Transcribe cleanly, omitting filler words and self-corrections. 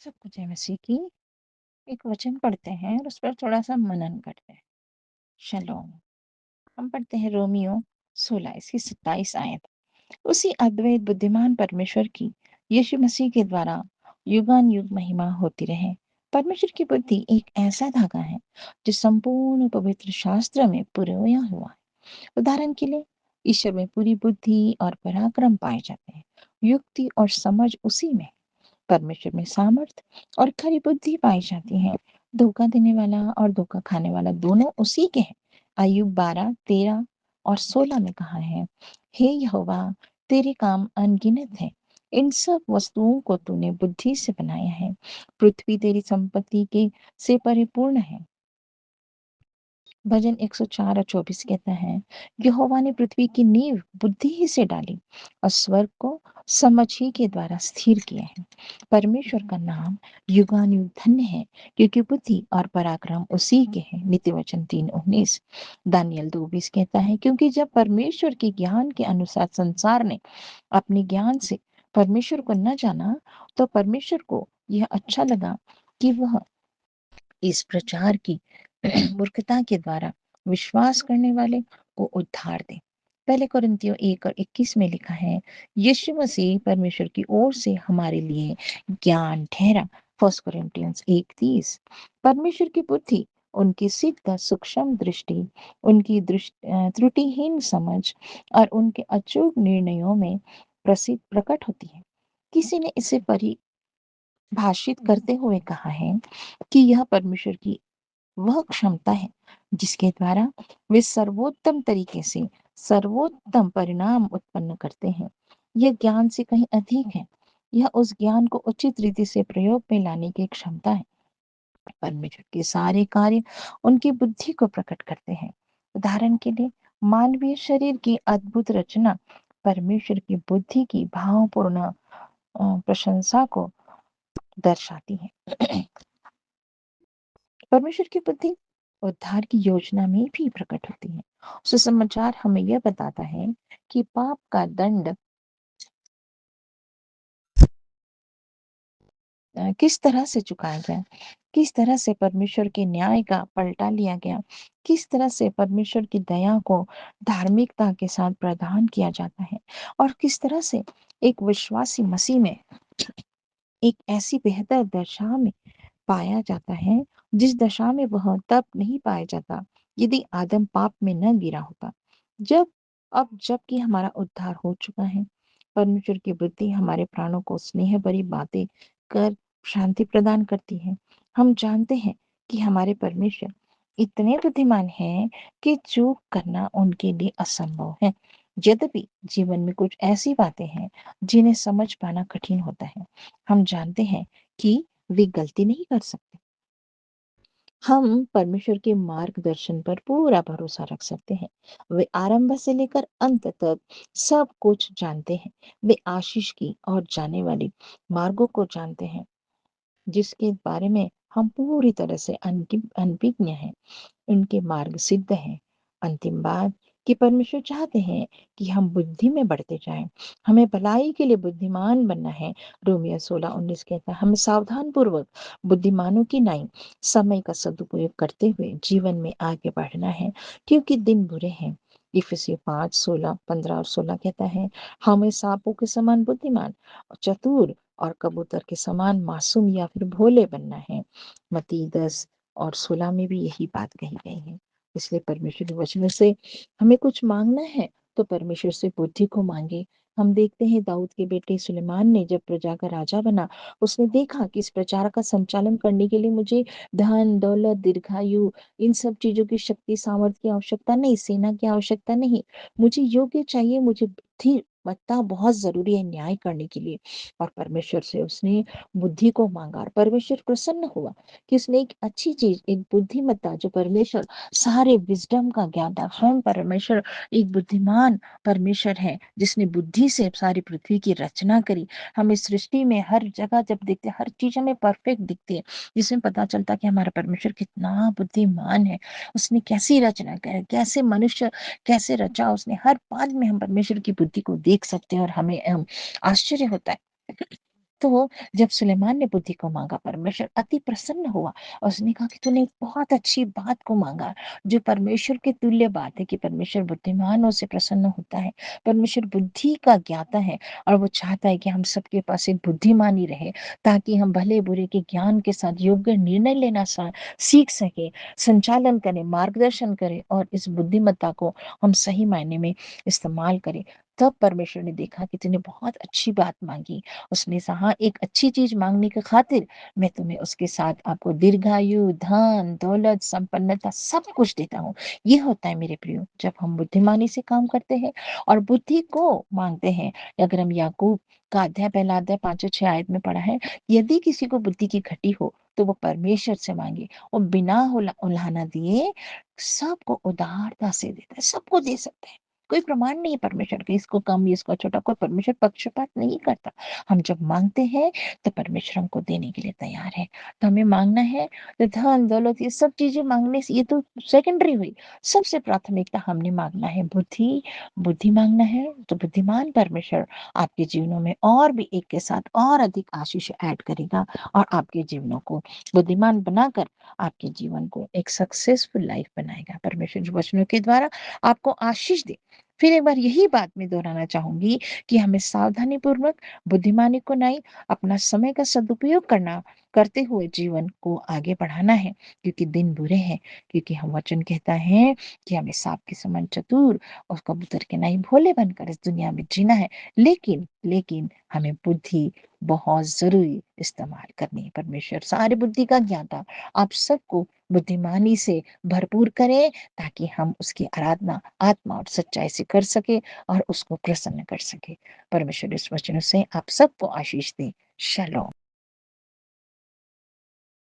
सबको जय मसीह की। एक वचन पढ़ते हैं और उस पर थोड़ा-सा मनन करते हैं। शलोम। हम पढ़ते हैं रोमियो 16 इसकी 27 आयत। उसी अद्वैत बुद्धिमान परमेश्वर की यीशु मसीह के द्वारा युगानुयुग महिमा होती रहे। परमेश्वर की बुद्धि एक ऐसा धागा है जो संपूर्ण पवित्र शास्त्र में पुरोया हुआ है। उदाहरण के लिए ईश्वर में पूरी बुद्धि और पराक्रम पाए जाते हैं। युक्ति और समझ उसी में, परमेश्वर में सामर्थ और खरी बुद्धि पाई जाती है। धोखा देने वाला और धोखा खाने वाला दोनों उसी के हैं। अय्यूब 12, 13 और 16 में कहा है, हे यहोवा, तेरे काम अनगिनत है। इन सब वस्तुओं को तूने बुद्धि से बनाया है। पृथ्वी तेरी संपत्ति के से परिपूर्ण है। भजन 104 और 24 कहता है, यहोवा ने पृथ्वी की नींव बुद्धि ही से डाली और स्वर्ग को समझ ही के द्वारा स्थिर किया है। परमेश्वर का नाम युगानुयुग धन्य है, क्योंकि बुद्धि और पराक्रम उसी के हैं। नीति वचन 3:19। दानियल 2:20 कहता है, क्योंकि जब परमेश्वर के ज्ञान के अनुसार संसार ने अपने ज्ञान से परमेश्वर को न जाना, तो परमेश्वर को यह अच्छा लगा कि वह इस प्रचार की मूर्खता के द्वारा विश्वास करने वाले को उद्धार दे। पहले कोरिन्थियों 1 और 21 में लिखा है, यीशु मसीह परमेश्वर की ओर से हमारे लिए ज्ञान ठहरा। फर्स्ट कोरिन्थियंस 1:30। परमेश्वर की बुद्धि उनकी सिद्ध सूक्ष्म दृष्टि, उनकी त्रुटिहीन समझ और उनके अचूक निर्णयों में प्रसिद्ध प्रकट होती है। किसी ने इसे परिभाषित करते हुए कहा है कि यह परमेश्वर की वह क्षमता है जिसके द्वारा वे सर्वोत्तम तरीके से सर्वोत्तम परिणाम उत्पन्न करते हैं। यह ज्ञान से कहीं अधिक है। यह उस ज्ञान को उचित रीति से प्रयोग में लाने की क्षमता है। परमेश्वर के सारे कार्य उनकी बुद्धि को प्रकट करते हैं। उदाहरण के लिए मानवीय शरीर की अद्भुत रचना परमेश्वर की बुद्धि की भावपूर्ण प्रशंसा को दर्शाती है। परमेश्वर की बुद्धि उद्धार की योजना में भी प्रकट होती है। सुसमाचार हमें यह बताता है कि पाप का दंड किस तरह से चुकाया गया, किस तरह से परमेश्वर के न्याय का पलटा लिया गया, किस तरह से परमेश्वर की दया को धार्मिकता के साथ प्रदान किया जाता है, और किस तरह से एक विश्वासी मसीह में एक ऐसी बेहतर दशा में पाया जाता है जिस दशा में वह तब नहीं पाया जाता यदि आदम पाप में न गिरा होता। जबकि हमारा उद्धार हो चुका है, परमेश्वर की बुद्धि हमारे प्राणों को स्नेह भरी बातें कर शांति प्रदान करती है। हम जानते हैं कि हमारे परमेश्वर इतने बुद्धिमान हैं कि चूक करना उनके लिए असंभव है। यद्यपि जीवन में कुछ ऐसी बातें हैं जिन्हें समझ पाना कठिन होता है, हम जानते हैं कि वे गलती नहीं कर सकते। हम परमेश्वर के मार्गदर्शन पर पूरा भरोसा रख सकते हैं। वे आरंभ से लेकर अंत तक सब कुछ जानते हैं। वे आशीष की और जाने वाली मार्गों को जानते हैं, जिसके बारे में हम पूरी तरह से अनभिज्ञ हैं। उनके मार्ग सिद्ध हैं। अंतिम बात कि परमेश्वर चाहते हैं कि हम बुद्धि में बढ़ते जाएं। हमें भलाई के लिए बुद्धिमान बनना है। रोमियो 16:19 कहता है, हमें सावधान पूर्वक बुद्धिमानों की नाई समय का सदुपयोग करते हुए जीवन में आगे बढ़ना है, क्योंकि दिन बुरे हैं। इफिसियों 5:16, 15 और 16 कहता है, हमें सांपों के समान बुद्धिमान, चतुर और कबूतर के समान मासूम या फिर भोले बनना है। मत्ती 10 और 16 में भी यही बात कही गई है। इसलिए परमेश्वर के वचनों से हमें कुछ मांगना है तो परमेश्वर से बुद्धि को मांगे। हम देखते हैं दाऊद के बेटे सुलेमान ने जब प्रजा का राजा बना, उसने देखा कि इस प्रजा का संचालन करने के लिए मुझे धन दौलत दीर्घायु इन सब चीजों की शक्ति सामर्थ्य की आवश्यकता नहीं, सेना की आवश्यकता नहीं, मुझे योग्य चाहिए, मुझे बुद्धि मत्ता बहुत जरूरी है न्याय करने के लिए। और परमेश्वर से उसने बुद्धि को मांगा और परमेश्वर प्रसन्न हुआ कि उसने एक अच्छी चीज, एक बुद्धिमत्ता, जो परमेश्वर सारे विजडम का ज्ञाता है, स्वयं परमेश्वर एक बुद्धिमान परमेश्वर है जिसने बुद्धि से सारी पृथ्वी की रचना करी। हम इस सृष्टि में हर जगह जब देखते हैं, हर चीज हमें परफेक्ट दिखती है, जिसमें पता चलता है कि हमारा परमेश्वर कितना बुद्धिमान है। उसने कैसी रचना करी, कैसे मनुष्य कैसे रचा, उसने हर बात में हम परमेश्वर की बुद्धि को देख सकते हैं और हमें आश्चर्य होता है। तो जब सुलेमान ने बुद्धि को माँगा, परमेश्वर अति प्रसन्न हुआ और उसने कहा कि तूने एक बहुत अच्छी बात को माँगा, जो परमेश्वर के तुल्य बात है कि परमेश्वर बुद्धिमानों से प्रसन्न होता है। परमेश्वर बुद्धि का ज्ञाता है और वो चाहता है कि हम सबके पास एक बुद्धिमानी रहे, ताकि हम भले-बुरे के ज्ञान के साथ योग्य निर्णय लेना सीख सकें, संचालन करें, मार्गदर्शन करें और इस बुद्धिमत्ता को हम सही मायने में इस्तेमाल करें। तब परमेश्वर ने देखा कि तूने बहुत अच्छी बात माँगी। उसने कहा, एक अच्छी चीज़ माँगने की खातिर मैं तुम्हें उसके साथ आपको दीर्घायु, धन, दौलत, संपन्नता सब कुछ देता हूँ। ये होता है मेरे प्रियो, जब हम बुद्धिमानी से काम करते हैं और बुद्धि को माँगते हैं। अगर हम याकूब का अध्याय, पहला अध्याय 5 और 6 आयत में पढ़ा है, यदि किसी को बुद्धि की घटी हो, तो वो परमेश्वर से माँगे और बिना उलाहना दिए सबको उदारता से देता है, सबको दे सकता है। कोई प्रमाण नहीं है परमेश्वर के, इसको कम, इसको छोटा, कोई परमेश्वर पक्षपात नहीं करता। हम जब माँगते हैं, तो परमेश्वर हमको देने के लिए तैयार है। तो हमें माँगना है, तो धन, दौलत ये सब चीज़ें माँगने से ये तो सेकेंडरी हुई। सबसे प्राथमिकता हमने माँगना है बुद्धि, बुद्धि माँगना है, तो बुद्धिमान परमेश्वर आपके जीवनों में और भी एक के साथ और अधिक आशीष ऐड करेगा और आपके जीवनों को बुद्धिमान बनाकर आपके जीवन को एक सक्सेसफुल लाइफ बनाएगा। परमेश्वर जो वचनों के द्वारा आपको आशीष दे। फिर एक बार यही बात मैं दोहराना चाहूँगी कि हमें सावधानी पूर्वक, बुद्धिमानी को नहीं, अपना समय का सदुपयोग करते हुए जीवन को आगे बढ़ाना है, क्योंकि दिन बुरे हैं। क्योंकि हम वचन कहता है कि हमें सांप के समान चतुर और कबूतर के नहीं भोले बनकर इस दुनिया में जीना है। लेकिन हमें बुद्धि बहुत ज़रूरी इस्तेमाल करनी है। परमेश्वर सारी बुद्धि का ज्ञाता आप सबको बुद्धिमानी से भरपूर करे, ताकि हम उसकी आराधना आत्मा और सच्चाई से कर सके और उसको प्रसन्न कर सके। परमेश्वर इस वचनों से आप सबको आशीष दे। शालोम।